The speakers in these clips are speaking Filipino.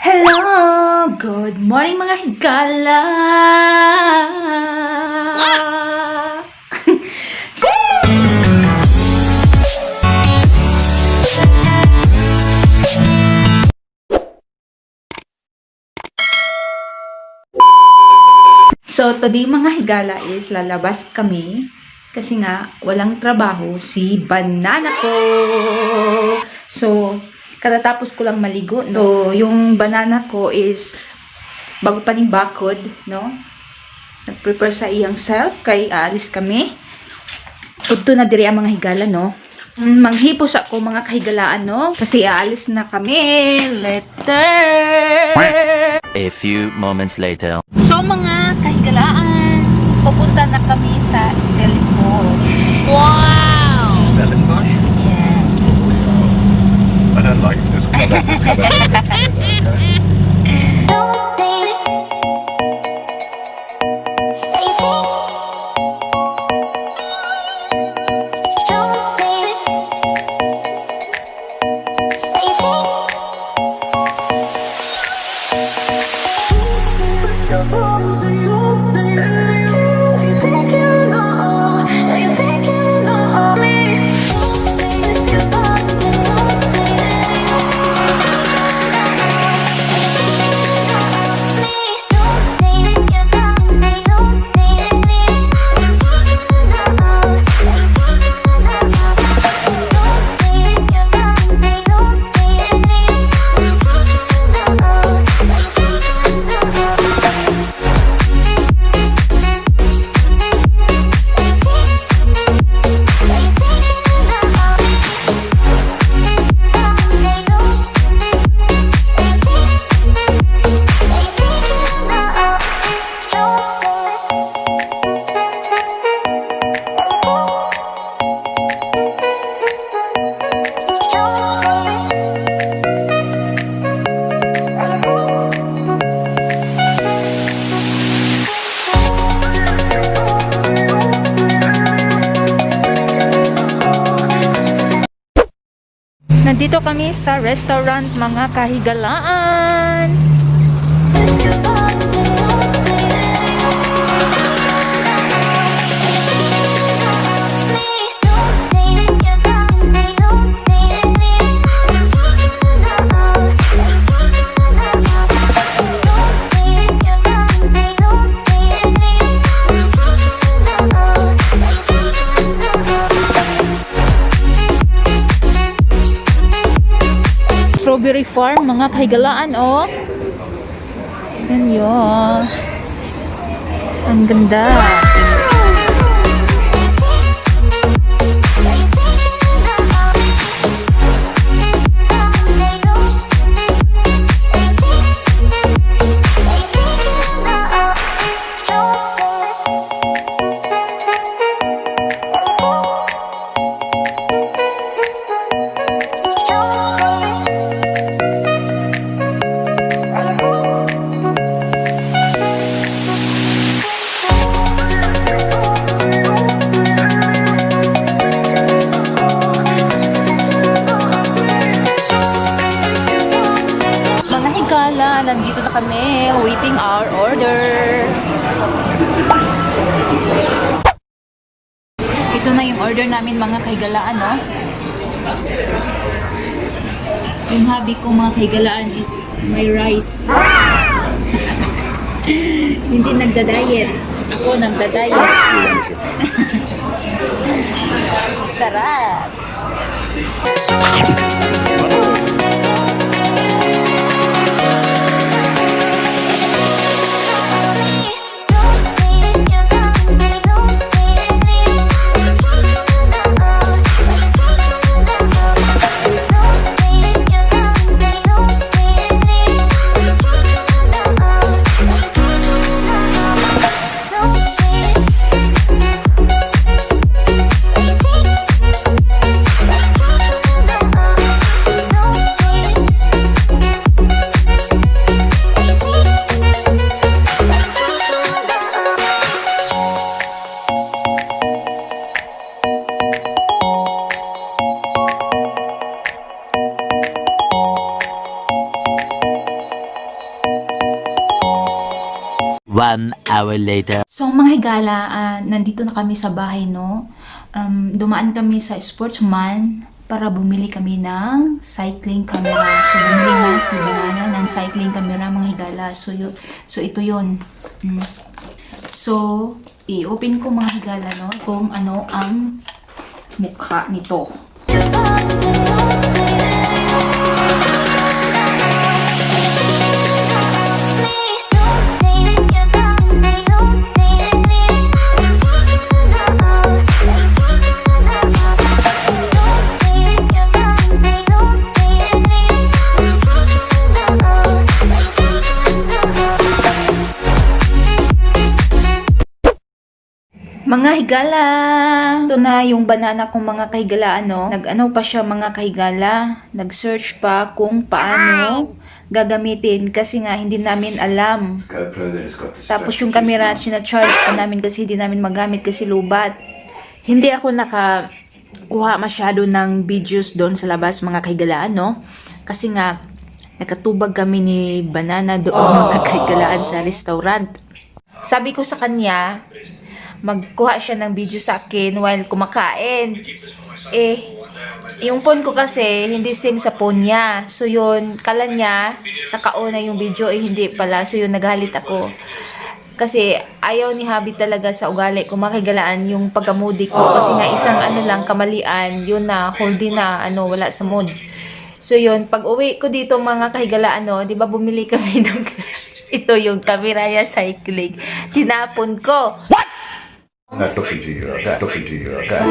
Hello! Good morning mga higala! So, today mga higala is lalabas kami kasi nga walang trabaho si banana ko. So, katatapos ko lang maligo, no? So, yung banana ko is bago pa ning bakod, no? Nag-prepare sa iyang self kay aalis kami. Udto na diri ang mga higala, no? Manghipos ako mga kahigalaan, no? Kasi aalis na kami. Later! A few moments later. So mga kahigalaan, pupunta na kami sa Stellenbosch. Wow! Stellenbosch? Yeah. I don't like this colour. Nandito kami sa restaurant mga kahigalaan. Strawberry farm mga kahigalaan, oh. Yan yun. Ang ganda. Nandito na kami, waiting our order. Ito na yung order namin mga kahigalaan, no? Yung hobby ko mga kahigalaan is may rice. Hindi nagda-diet. Ako nagda-diet. Sarap! 1 hour later. So mga higala, nandito na kami sa bahay, no? Dumaan kami sa Sportsman para bumili kami ng cycling camera. So bumili nga si Banana ng cycling camera, mga higala. So ito yun. So i-open ko, mga higala, no? Kung ano ang mukha nito. Mga higala! Ito na yung banana kong mga kahigala, ano? Nag-ano pa siya, mga kahigala. Nag-search pa kung paano gagamitin kasi nga hindi namin alam. GoPro that has got the Tapos strap yung to camera, choose sinacharge pa namin kasi hindi namin magamit kasi lubat. Hindi ako nakakuha masyado ng videos doon sa labas, mga kahigalaan, no? Kasi nga, nakatubag kami ni Banana doon, mga kahigalaan, sa restaurant. Sabi ko sa kanya, magkuha siya ng video sa akin while kumakain. Yung phone ko kasi, hindi same sa phone niya. So yun, kala niya, nakauna yung video, hindi pala. So yun, nagalit ako. Kasi ayaw ni Habi talaga sa ugali ko, makigalaan yung pagkamudi ko. Kasi nga isang ano lang, kamalian, yun na, holdi na, wala sa mood. So yun, pag uwi ko dito, mga kahigalaan, di ba bumili kami ng, ito yung Kamiraya cycling. Tinapon ko. I'm not talking to you, okay? Talking to you, okay?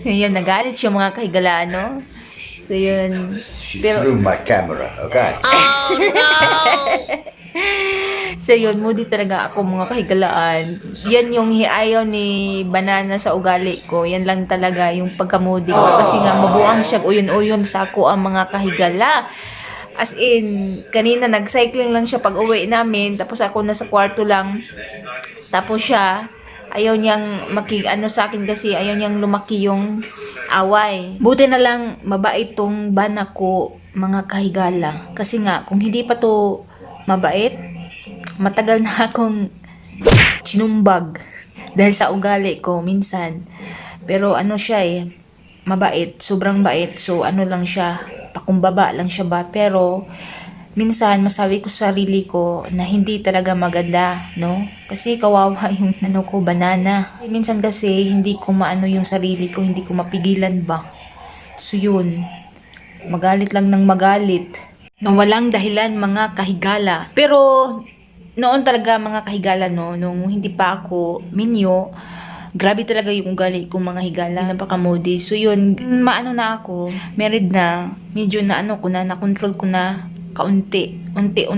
Yun, nagalit siya, mga kahigalaan, no? So yun. She threw my camera, okay? So yun, moody talaga ako, mga kahigalaan. Yan yung ayaw ni Banana sa ugali ko. Yan lang talaga yung pagkamudi ko. Kasi nga mabuang siya, uyon-uyon sa ako ang mga kahigala. As in, kanina nag-cycling lang siya pag uwi namin. Tapos ako nasa kwarto lang. Tapos siya, ayaw niyang sa akin kasi ayaw niyang lumaki yung away. Buti na lang mabait tong bana ko, mga kahigala. Kasi nga, kung hindi pa to mabait, matagal na akong sinumbag dahil sa ugali ko minsan. Pero ano siya mabait, sobrang bait. So ano lang siya, pakumbaba lang siya ba. Pero minsan masabi ko sa sarili ko na hindi talaga maganda, no? Kasi kawawa yung ko, Banana. Minsan kasi hindi ko maano yung sarili ko, hindi ko mapigilan ba. So yun, magalit lang ng magalit. No, walang dahilan, mga kahigala. Pero noon talaga, mga kahigala, no, nung hindi pa ako minyo, grabe talaga yung ugali kong mga higala, napakamodi. So yun, maano na ako, married na, medyo na na-control ko na kaunti, unti,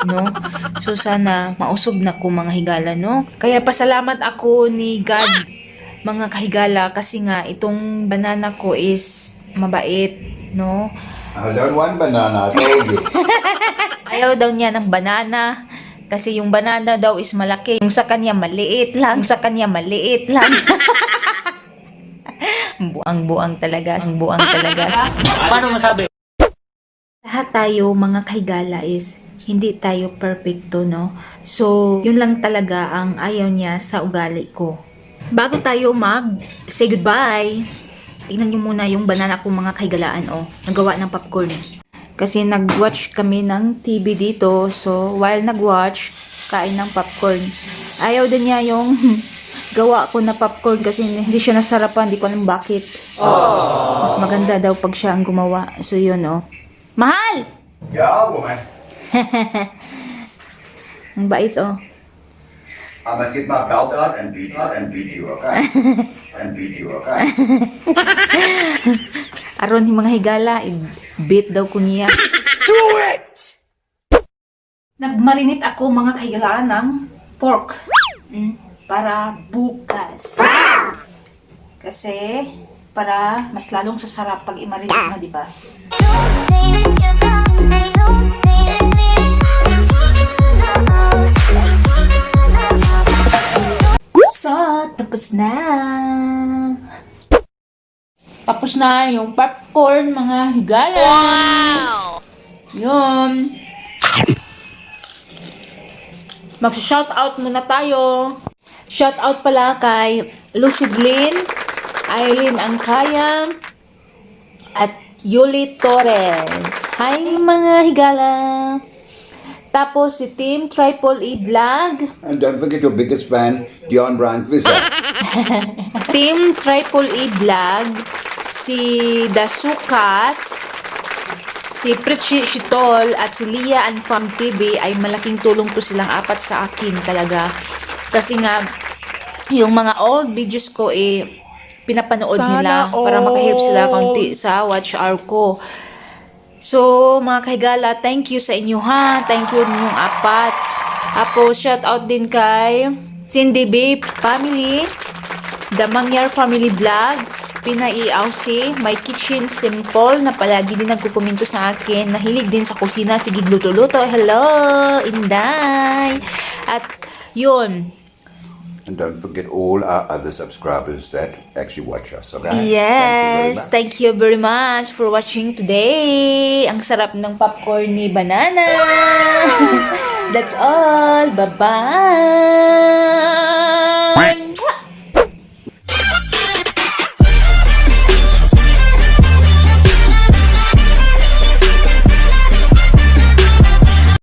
no? So sana mausob na ko, mga higala, no? Kaya pasalamat ako ni God, mga kahigala, kasi nga itong banana ko is mabait, no? I don't want banana, I told you. Ayaw daw niya ng banana. Kasi yung banana daw is malaki. Yung sa kanya maliit lang. Buang-buang talaga. Paano masabi? Lahat tayo, mga kahigala, is hindi tayo perfecto, no? So, yun lang talaga ang ayaw niya sa ugali ko. Bago tayo say goodbye, tingnan nyo muna yung banana ko, mga kahigalaan, nagawa ng popcorn. Kasi nag-watch kami ng TV dito. So, while nag-watch, kain ng popcorn. Ayaw din niya yung gawa ko na popcorn kasi hindi siya nasarapan. Hindi ko alam bakit. Mas maganda daw pag siya ang gumawa. So, yun, Mahal! Yeah, woman. Ang bait, I must get my belt out and beat you, okay? And beat you, okay? Aron yung mga higala, beat daw ko niya. Do it! Nagmarinate ako, mga kahigalaan, ng pork. Para bukas. Kasi, para mas lalong sasarap pag i-marinate na, diba? So, tapos na. Tapos na yung popcorn, mga higala. Wow! Yun. Mag-shoutout muna tayo. Shoutout pala kay Lucid Lynn, Aileen Angkaya, at Yuli Torres. Hi mga higala! Tapos si Team Triple E Vlog. And don't forget your biggest fan, Dion Brian Fisher. Team Triple E Vlog. Si Dasukas. Si Pritchie Shitol at si Lia and Fam TV ay malaking tulong po silang apat sa akin talaga. Kasi nga, yung mga old videos ko pinapanood nila para makahelp sila konti sa watch hour ko. So, mga kahigala, thank you sa inyo ha. Thank you ninyong apat. Tapos, shout out din kay Cindy B Family, The Mangyar Family Vlogs, Pinaiaw si My Kitchen Simple na palagi din nagkukomento sa akin. Nahilig din sa kusina. Sige, luto-luto. Hello, Inday. At, yun. And don't forget all our other subscribers that actually watch us. Okay? Yes, thank you very much for watching today. Ang sarap ng popcorn ni Banana. That's all. Bye-bye.